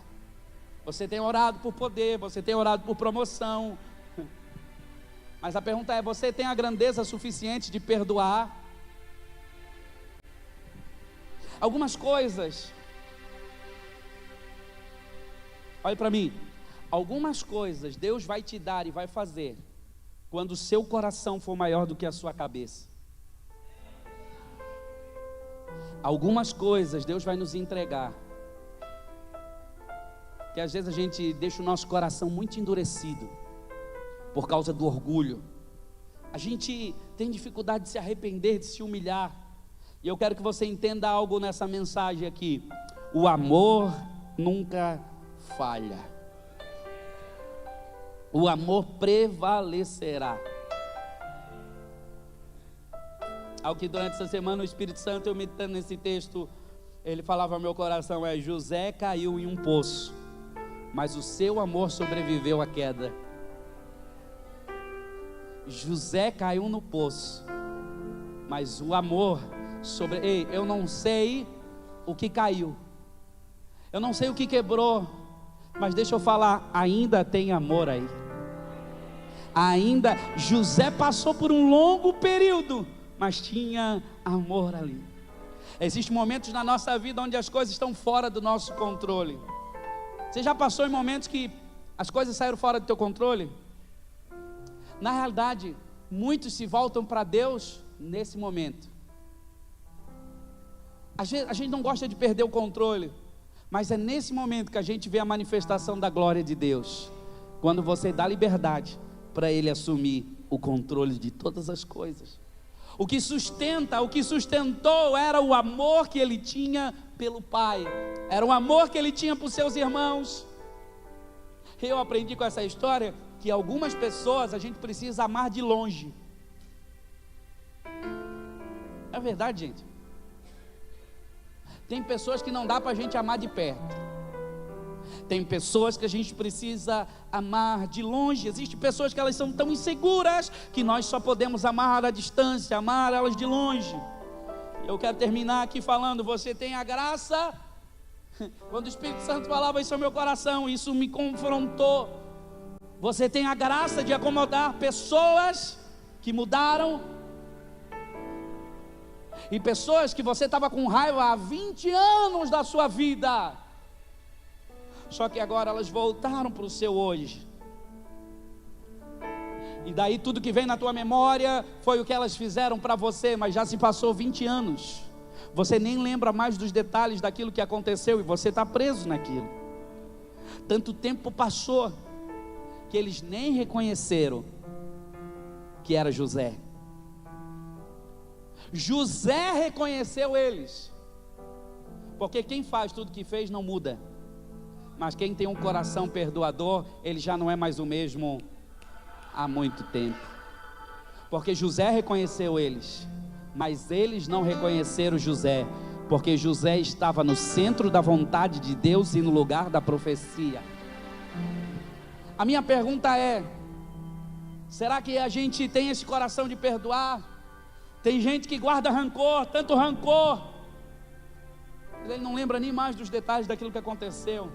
Você tem orado por poder, você tem orado por promoção, mas a pergunta é, você tem a grandeza suficiente de perdoar? Algumas coisas, olhe para mim, algumas coisas Deus vai te dar e vai fazer quando o seu coração for maior do que a sua cabeça. Algumas coisas Deus vai nos entregar, que às vezes a gente deixa o nosso coração muito endurecido, por causa do orgulho. A gente tem dificuldade de se arrepender, de se humilhar. E eu quero que você entenda algo nessa mensagem aqui: o amor nunca falha, o amor prevalecerá. Algo que durante essa semana o Espírito Santo, eu meditando nesse texto, ele falava ao meu coração, José caiu em um poço, mas o seu amor sobreviveu à queda. José caiu no poço, mas o amor Ei, eu não sei o que caiu, eu não sei o que quebrou, mas deixa eu falar, ainda tem amor aí. Ainda, José passou por um longo período, mas tinha amor ali. Existem momentos na nossa vida onde as coisas estão fora do nosso controle. Você já passou em momentos que as coisas saíram fora do teu controle? Na realidade, muitos se voltam para Deus nesse momento. A gente não gosta de perder o controle, mas é nesse momento que a gente vê a manifestação da glória de Deus, quando você dá liberdade para Ele assumir o controle de todas as coisas. O que sustentou era o amor que ele tinha pelo Pai, era o amor que ele tinha por seus irmãos. Eu aprendi com essa história que algumas pessoas a gente precisa amar de longe. É verdade, gente. Tem pessoas que não dá para a gente amar de perto. Tem pessoas que a gente precisa amar de longe. Existem pessoas que elas são tão inseguras que nós só podemos amar à distância, amar elas de longe. Eu quero terminar aqui falando, você tem a graça. Quando o Espírito Santo falava isso ao meu coração, isso me confrontou. Você tem a graça de acomodar pessoas que mudaram, e pessoas que você estava com raiva há 20 anos da sua vida, só que agora elas voltaram para o seu hoje. E daí tudo que vem na tua memória foi o que elas fizeram para você, mas já se passou 20 anos. Você nem lembra mais dos detalhes daquilo que aconteceu e você está preso naquilo. Tanto tempo passou que eles nem reconheceram que era José. José reconheceu eles, porque quem faz tudo que fez não muda, mas quem tem um coração perdoador, ele já não é mais o mesmo há muito tempo. Porque José reconheceu eles, mas eles não reconheceram José, porque José estava no centro da vontade de Deus e no lugar da profecia. A minha pergunta é: será que a gente tem esse coração de perdoar? Tem gente que guarda rancor, tanto rancor, ele não lembra nem mais dos detalhes daquilo que aconteceu.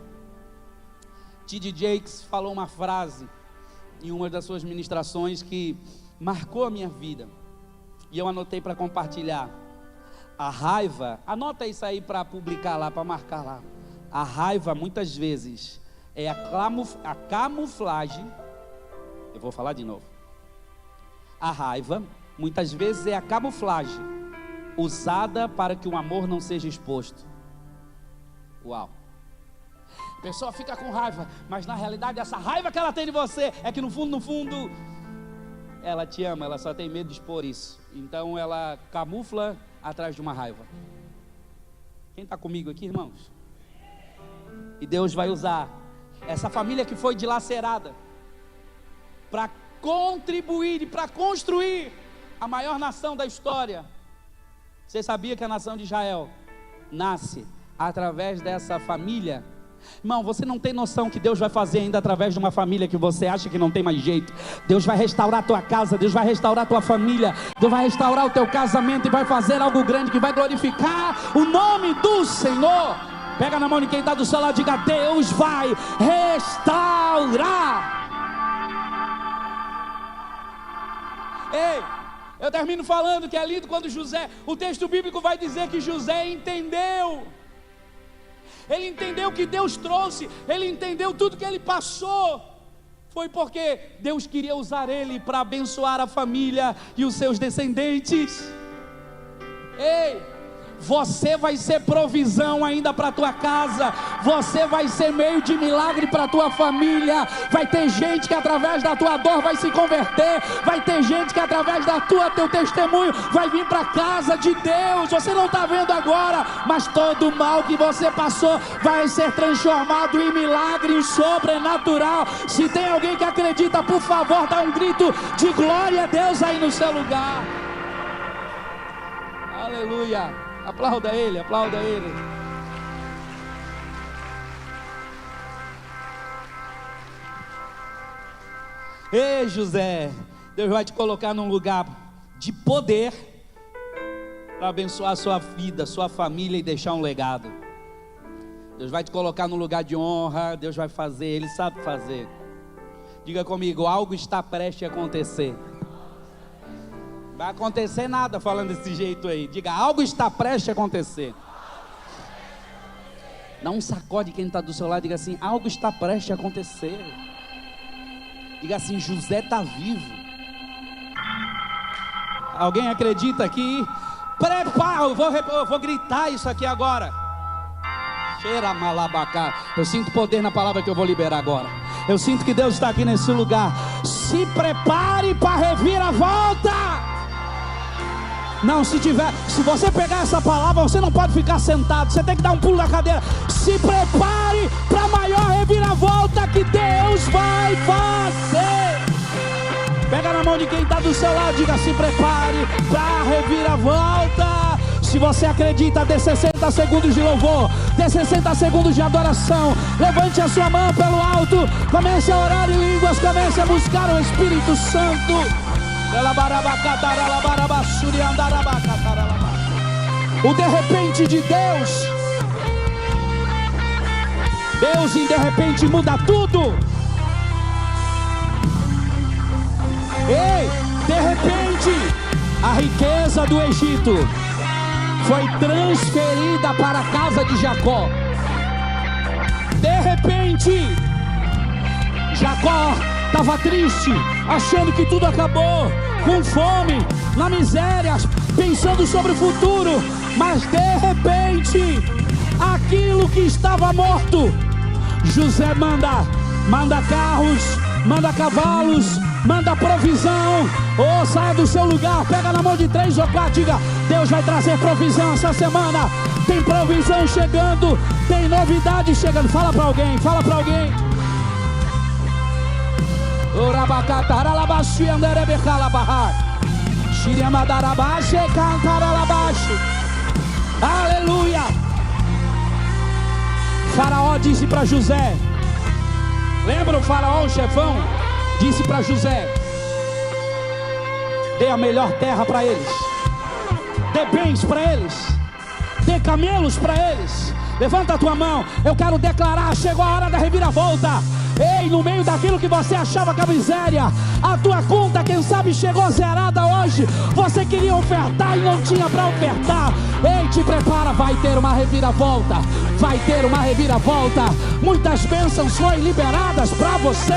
T.D. Jakes falou uma frase em uma das suas ministrações que marcou a minha vida, e eu anotei para compartilhar. A raiva, anota isso aí para publicar lá, para marcar lá. A raiva muitas vezes é a camuflagem. Eu vou falar de novo. A raiva muitas vezes é a camuflagem usada para que o amor não seja exposto. Uau! A pessoa fica com raiva, mas na realidade essa raiva que ela tem de você é que no fundo, ela te ama, ela só tem medo de expor isso. Então ela camufla atrás de uma raiva. Quem está comigo aqui, irmãos? E Deus vai usar essa família que foi dilacerada para contribuir e para construir a maior nação da história. Você sabia que a nação de Israel nasce através dessa família? Irmão, você não tem noção que Deus vai fazer ainda através de uma família que você acha que não tem mais jeito. Deus vai restaurar a tua casa, Deus vai restaurar a tua família, Deus vai restaurar o teu casamento e vai fazer algo grande que vai glorificar o nome do Senhor. Pega na mão de quem está do seu lado e diga: Deus vai restaurar. Ei, eu termino falando que é lindo quando José, o texto bíblico vai dizer que José entendeu. Ele entendeu que Deus trouxe, ele entendeu tudo que ele passou. Foi porque Deus queria usar ele para abençoar a família e os seus descendentes. Ei, você vai ser provisão ainda para a tua casa, você vai ser meio de milagre para a tua família. Vai ter gente que através da tua dor vai se converter, vai ter gente que através da teu testemunho vai vir para a casa de Deus. Você não está vendo agora, mas todo o mal que você passou vai ser transformado em milagre, em sobrenatural. Se tem alguém que acredita, por favor, dá um grito de glória a Deus aí no seu lugar. Aleluia. Aplauda ele, aplauda ele. Ei, José, Deus vai te colocar num lugar de poder para abençoar a sua vida, sua família e deixar um legado. Deus vai te colocar num lugar de honra. Deus vai fazer, Ele sabe fazer. Diga comigo: algo está prestes a acontecer. Vai acontecer nada falando desse jeito aí. Diga: algo está prestes a acontecer. Dá um sacode quem está do seu lado. Diga assim: algo está prestes a acontecer. Diga assim: José está vivo. Alguém acredita aqui? Prepara, eu vou gritar isso aqui agora. Cheira malabacá. Eu sinto poder na palavra que eu vou liberar agora. Eu sinto que Deus está aqui nesse lugar. Se prepare para reviravolta. Não, se você pegar essa palavra, você não pode ficar sentado, você tem que dar um pulo na cadeira. Se prepare para a maior reviravolta que Deus vai fazer. Pega na mão de quem está do seu lado, diga: se prepare para a reviravolta. Se você acredita, dê 60 segundos de louvor, dê 60 segundos de adoração. Levante a sua mão pelo alto, comece a orar em línguas, comece a buscar o Espírito Santo. O de repente de Deus. Deus em de repente muda tudo. Ei, de repente a riqueza do Egito foi transferida para a casa de Jacó. De repente Jacó estava triste, achando que tudo acabou, com fome, na miséria, pensando sobre o futuro. Mas de repente, aquilo que estava morto, José manda carros, manda cavalos, manda provisão. Oh, saia do seu lugar, pega na mão de 3 ou 4, diga: Deus vai trazer provisão essa semana. Tem provisão chegando, tem novidade chegando. Fala para alguém, fala para alguém. Aleluia. Faraó disse para José, lembra o faraó, o chefão? Disse para José: dê a melhor terra para eles, dê bens para eles, dê camelos para eles. Levanta a tua mão, eu quero declarar: chegou a hora da reviravolta. Ei, no meio daquilo que você achava que a miséria, a tua conta, quem sabe, chegou zerada hoje. Você queria ofertar e não tinha para ofertar. Ei, te prepara, vai ter uma reviravolta. Vai ter uma reviravolta. Muitas bênçãos foram liberadas para você.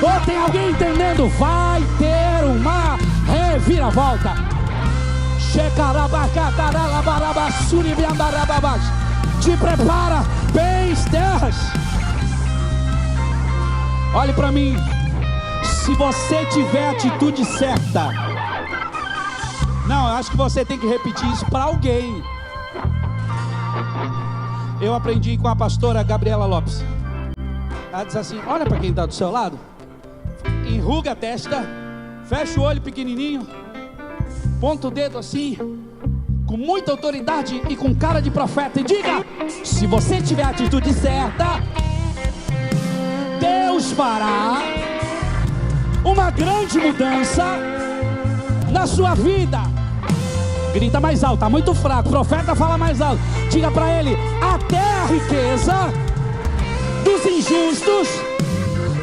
Ou tem alguém entendendo? Vai ter uma reviravolta. Te prepara, bens, terras. Olhe para mim. Se você tiver a atitude certa. Não, eu acho que você tem que repetir isso para alguém. Eu aprendi com a pastora Gabriela Lopes. Ela diz assim: olha para quem está do seu lado, enruga a testa, fecha o olho pequenininho, ponta o dedo assim, com muita autoridade e com cara de profeta, e diga: se você tiver a atitude certa, Deus fará uma grande mudança na sua vida. Grita mais alto, está muito fraco. Profeta, fala mais alto. Diga para ele: até a riqueza dos injustos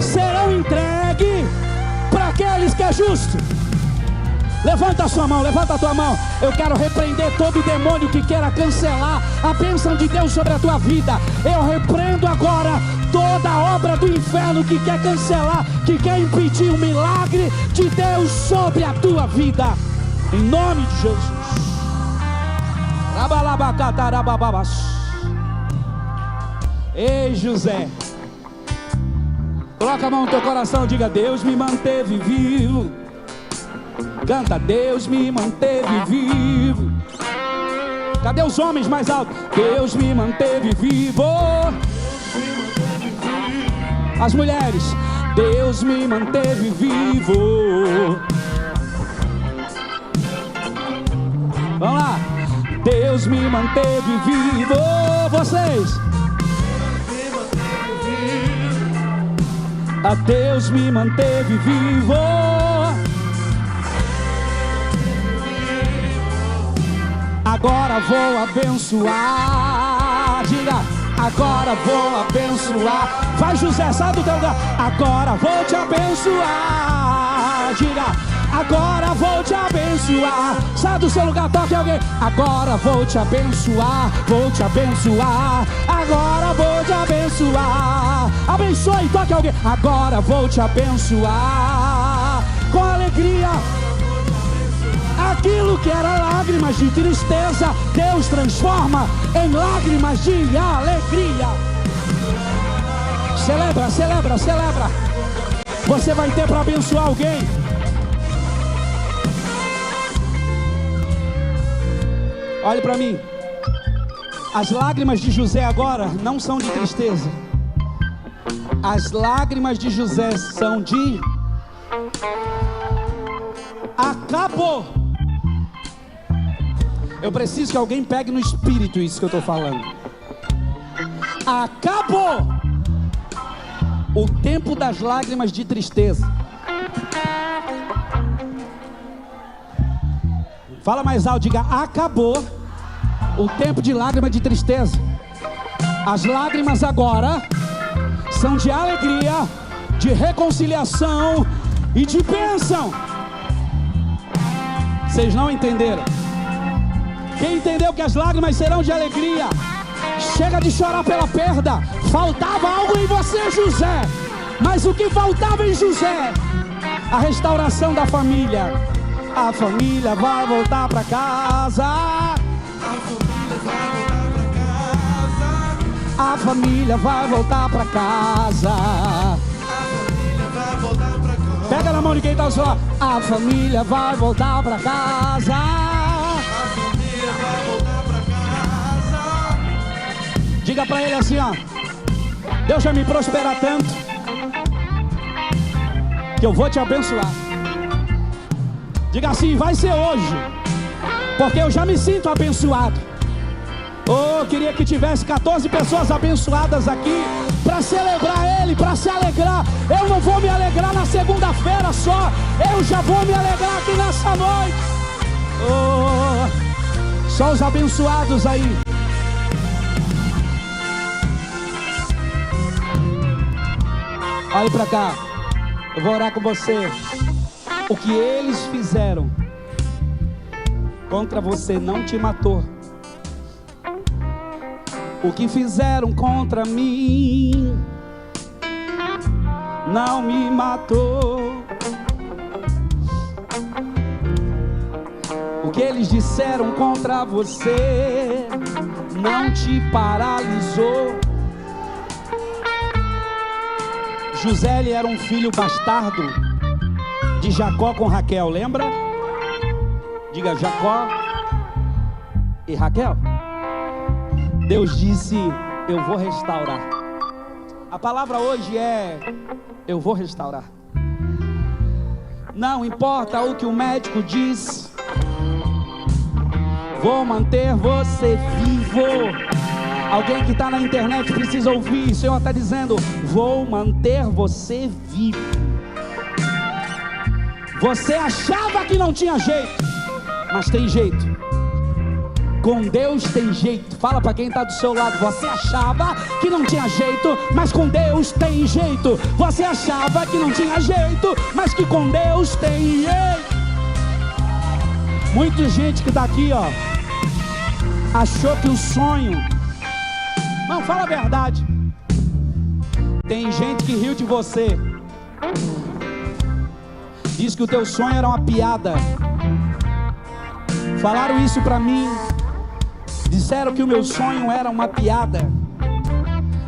serão entregue para aqueles que é justo. Levanta a sua mão, levanta a tua mão. Eu quero repreender todo demônio que queira cancelar a bênção de Deus sobre a tua vida. Eu repreendo agora toda obra do inferno que quer cancelar, que quer impedir o milagre de Deus sobre a tua vida, em nome de Jesus. Ei, José, coloca a mão no teu coração, diga: Deus me manteve vivo. Canta: Deus me manteve vivo. Cadê os homens mais alto? Deus me manteve vivo. As mulheres: Deus me manteve vivo. Vamos lá. Deus me manteve vivo. Vocês: a Deus me manteve vivo. Agora vou abençoar. Diga: agora vou abençoar. Vai, José, sai do teu lugar. Agora vou te abençoar. Diga: agora vou te abençoar. Sai do seu lugar, toque alguém. Agora vou te abençoar. Vou te abençoar. Agora vou te abençoar. Abençoe, toque alguém. Agora vou te abençoar. Com alegria. Aquilo que era lágrimas de tristeza, Deus transforma em lágrimas de alegria. Celebra, celebra, celebra. Você vai ter para abençoar alguém. Olhe para mim. As lágrimas de José agora não são de tristeza. As lágrimas de José são de acabou. Eu preciso que alguém pegue no espírito isso que eu estou falando. Acabou o tempo das lágrimas de tristeza. Fala mais alto, diga: acabou o tempo de lágrimas de tristeza. As lágrimas agora são de alegria, de reconciliação e de bênção. Vocês não entenderam? Quem entendeu que as lágrimas serão de alegria? Chega de chorar pela perda. Faltava algo em você, José. Mas o que faltava em José? A restauração da família. A família vai voltar para casa. A família vai voltar para casa. Pega na mão de quem está ao seu lado. A família vai voltar para casa. Diga para ele assim, ó: Deus vai me prosperar tanto que eu vou te abençoar. Diga assim: vai ser hoje, porque eu já me sinto abençoado. Oh, queria que tivesse 14 pessoas abençoadas aqui para celebrar Ele, para se alegrar. Eu não vou me alegrar na segunda-feira só, eu já vou me alegrar aqui nessa noite. Oh, só os abençoados aí. Olhe para cá. Eu vou orar com você. O que eles fizeram contra você não te matou. O que fizeram contra mim não me matou. O que eles disseram contra você não te paralisou. José, ele era um filho bastardo de Jacó com Raquel, lembra? Diga, Jacó e Raquel. Deus disse: eu vou restaurar. A palavra hoje é: eu vou restaurar. Não importa o que o médico diz, vou manter você vivo. Alguém que está na internet precisa ouvir. O Senhor está dizendo: vou manter você vivo. Você achava que não tinha jeito, mas tem jeito. Com Deus tem jeito. Fala para quem está do seu lado: você achava que não tinha jeito, mas com Deus tem jeito. Você achava que não tinha jeito, mas que com Deus tem jeito. Muita gente que está aqui, ó, achou que o sonho... Não, fala a verdade. Tem gente que riu de você. Diz que o teu sonho era uma piada. Falaram isso para mim. Disseram que o meu sonho era uma piada.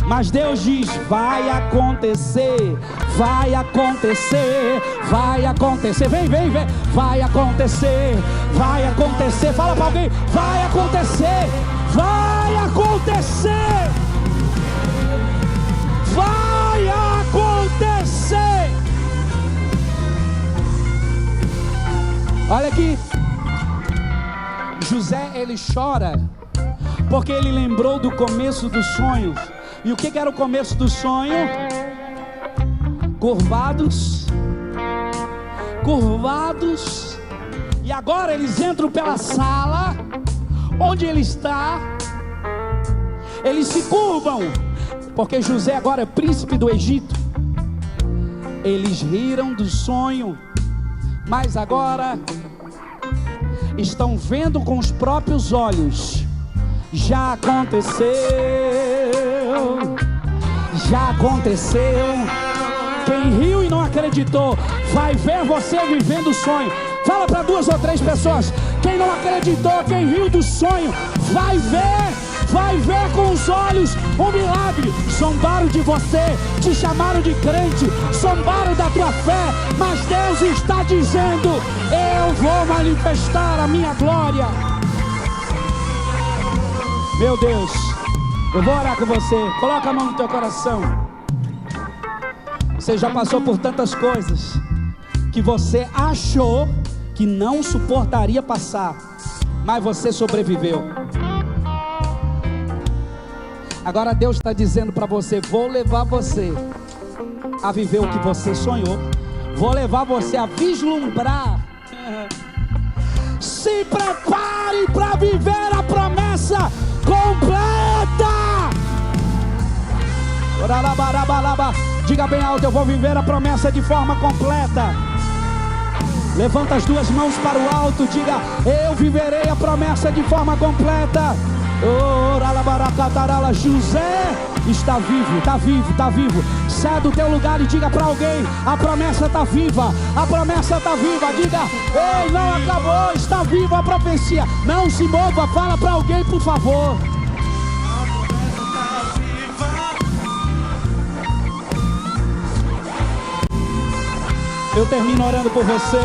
Mas Deus diz: vai acontecer, vai acontecer, vai acontecer. Vem, vem, vem. Vai acontecer, vai acontecer. Fala para alguém: vai acontecer, vai acontecer, vai acontecer. Olha aqui. José, ele chora porque ele lembrou do começo do sonho. E o que era o começo do sonho? Curvados, curvados. E agora eles entram pela sala onde ele está. Eles se curvam, porque José agora é príncipe do Egito. Eles riram do sonho, mas agora estão vendo com os próprios olhos. Já aconteceu, já aconteceu. Quem riu e não acreditou vai ver você vivendo o sonho. Fala para 2 ou 3 pessoas: quem não acreditou, quem riu do sonho, vai ver com os olhos um milagre. Zombaram de você, te chamaram de crente, zombaram da tua fé, mas Deus está dizendo: eu vou manifestar a minha glória. Meu Deus, eu vou orar com você. Coloca a mão no teu coração. Você já passou por tantas coisas que você achou que não suportaria passar, mas você sobreviveu. Agora Deus está dizendo para você: vou levar você a viver o que você sonhou. Vou levar você a vislumbrar. Se prepare para viver a promessa completa. Diga bem alto: eu vou viver a promessa de forma completa. Levanta as 2 mãos para o alto. Diga: eu viverei a promessa de forma completa. José está vivo, está vivo, está vivo. Sai do teu lugar e diga para alguém: a promessa está viva, a promessa está viva. Diga: ei, não acabou, está viva a profecia. Não se mova, fala para alguém, por favor. Eu termino orando por você.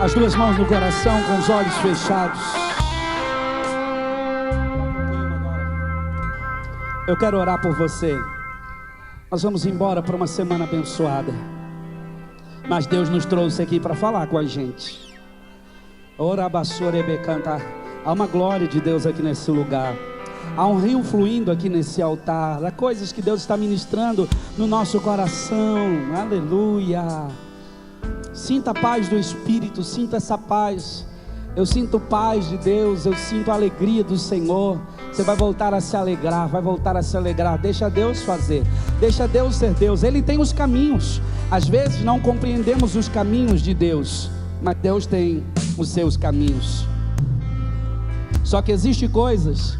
As 2 mãos no coração, com os olhos fechados. Eu quero orar por você. Nós vamos embora para uma semana abençoada, mas Deus nos trouxe aqui para falar com a gente. Há uma glória de Deus aqui nesse lugar. Há um rio fluindo aqui nesse altar. Há coisas que Deus está ministrando no nosso coração. Aleluia. Sinta a paz do Espírito. Sinta essa paz. Eu sinto paz de Deus. Eu sinto a alegria do Senhor. Você vai voltar a se alegrar, vai voltar a se alegrar. Deixa Deus fazer, deixa Deus ser Deus. Ele tem os caminhos. Às vezes não compreendemos os caminhos de Deus, mas Deus tem os seus caminhos. Só que existem coisas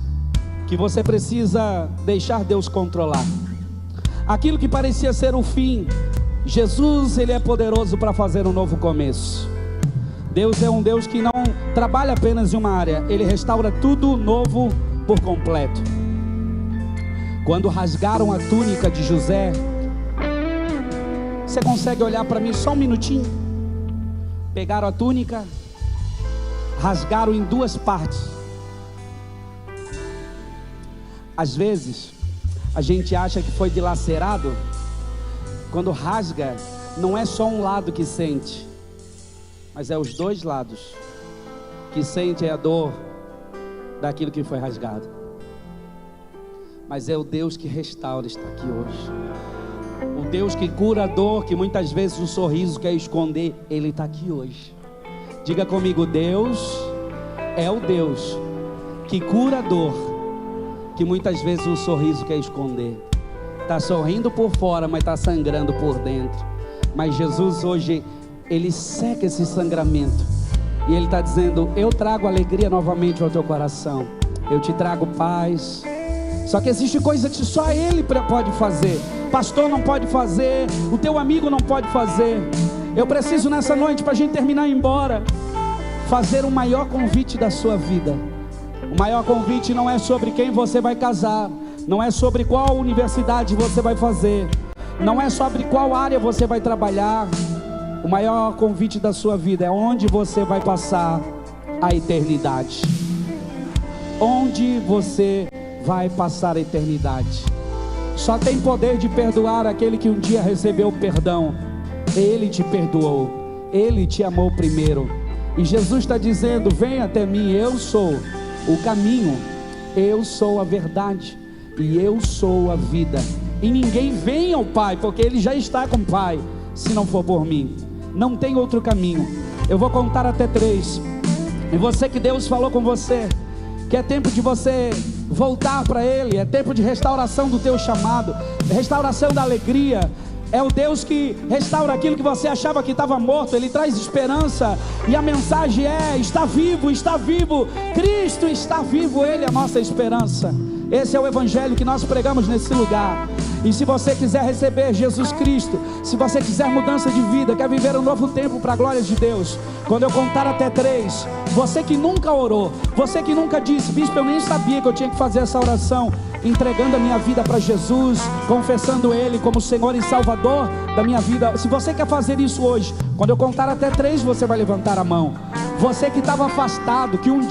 que você precisa deixar Deus controlar. Aquilo que parecia ser o fim, Jesus, Ele é poderoso para fazer um novo começo. Deus é um Deus que não trabalha apenas em uma área, Ele restaura tudo novo por completo. Quando rasgaram a túnica de José, você consegue olhar para mim só um minutinho? Pegaram a túnica, rasgaram em duas partes. Às vezes a gente acha que foi dilacerado. Quando rasga, não é só um lado que sente, mas é os dois lados que sente a dor daquilo que foi rasgado. Mas é o Deus que restaura, está aqui hoje. O Deus que cura a dor, que muitas vezes o sorriso quer esconder, Ele está aqui hoje. Diga comigo, Deus é o Deus que cura a dor, que muitas vezes o sorriso quer esconder. Está sorrindo por fora, mas está sangrando por dentro. Mas Jesus hoje, Ele seca esse sangramento, e Ele está dizendo: eu trago alegria novamente ao teu coração, eu te trago paz. Só que existe coisa que só Ele pode fazer. Pastor não pode fazer, o teu amigo não pode fazer. Eu preciso nessa noite, para a gente terminar e ir embora, fazer o maior convite da sua vida. O maior convite não é sobre quem você vai casar, não é sobre qual universidade você vai fazer, não é sobre qual área você vai trabalhar. O maior convite da sua vida é onde você vai passar a eternidade. Onde você vai passar a eternidade. Só tem poder de perdoar aquele que um dia recebeu perdão. Ele te perdoou, Ele te amou primeiro. E Jesus está dizendo: vem até mim, eu sou o caminho, eu sou a verdade e eu sou a vida. E ninguém vem ao Pai, porque Ele já está com o Pai, se não for por mim. Não tem outro caminho. Eu vou contar até 3. E você que Deus falou com você, que é tempo de você voltar para Ele, é tempo de restauração do teu chamado, restauração da alegria. É o Deus que restaura aquilo que você achava que estava morto. Ele traz esperança, e a mensagem é: está vivo, Cristo está vivo, Ele é a nossa esperança. Esse é o evangelho que nós pregamos nesse lugar. E se você quiser receber Jesus Cristo, se você quiser mudança de vida, quer viver um novo tempo para a glória de Deus, quando eu contar até 3, você que nunca orou, você que nunca disse: bispo, eu nem sabia que eu tinha que fazer essa oração, entregando a minha vida para Jesus, confessando Ele como Senhor e Salvador da minha vida. Se você quer fazer isso hoje, quando eu contar até 3, você vai levantar a mão. Você que estava afastado, que um